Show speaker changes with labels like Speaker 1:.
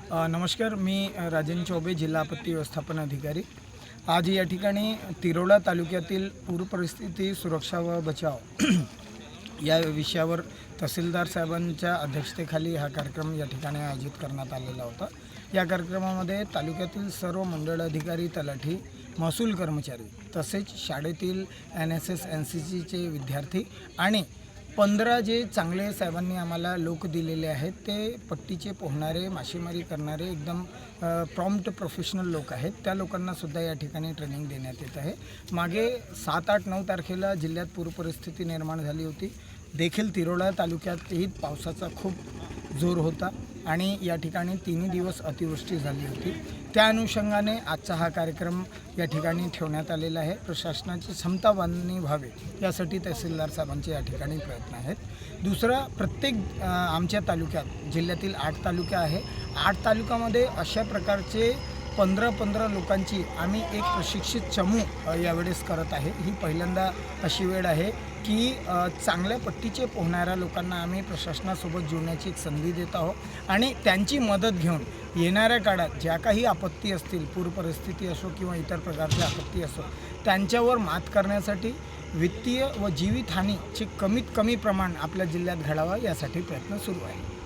Speaker 1: नमस्कार, मी राजेंद्र चौबे, जिल्हा आपत्ती व्यवस्थापन अधिकारी। आज या ठिकाणी तिरोडा तालुक्यातील पूर परिस्थिती, सुरक्षा व बचाव या विषयावर तहसीलदार साहेबांच्या अध्यक्षतेखाली हा कार्यक्रम या ठिकाणी आयोजित करण्यात आलेला होता। या कार्यक्रमामध्ये तालुक्यातील सर्व मंडळ अधिकारी, तलाठी, महसूल कर्मचारी तसेच शाळेतील NSS NCCचे विद्यार्थी आणि 15 जे चांगले साहेबांनी आम्हाला लोक दिलेले आहेत, ते पट्टीचे पोहणारे, मासेमारी करणारे एकदम प्रॉम्प्ट प्रोफेशनल लोक आहेत। त्या लोकांनासुद्धा या ठिकाणी ट्रेनिंग देण्यात येत आहे। मागे 7, 8, 9 तारखेला जिल्ह्यात पूरपरिस्थिती निर्माण झाली होती। देखील तिरोडा तालुक्यातही पावसाचा खूप जोर होता आणि या ठिकाणी 3 दिवस अतिवृष्टी झाली होती। त्या अनुषंगाने आजचा हा कार्यक्रम या ठिकाणी ठेवण्यात आलेला आहे। प्रशासनाची क्षमता बांधणी व्हावी यासाठी तहसीलदार साहेबांचे या ठिकाणी प्रयत्न आहेत। दुसरा, प्रत्येक आमच्या तालुक्यात, जिल्ह्यातील 8 तालुके आहे, 8 तालुक्यामध्ये अशा प्रकारचे 15 लोकांची आम्ही एक प्रशिक्षित चमू यावेळेस करत आहे। ही पहिल्यांदा अशी वेळ आहे की चांगल्या पट्टीचे पोहणाऱ्या लोकांना आम्ही प्रशासनासोबत जोडण्याची एक संधी देत आहोत आणि त्यांची मदत घेऊन येणाऱ्या काळात ज्या काही आपत्ती असतील, पूर परिस्थिती असो किंवा इतर प्रकारची आपत्ती असो, त्यांच्यावर मात करण्यासाठी वित्तीय व जीवितहानीचे कमीत कमी प्रमाण आपल्या जिल्ह्यात घडावा यासाठी प्रयत्न सुरू आहे।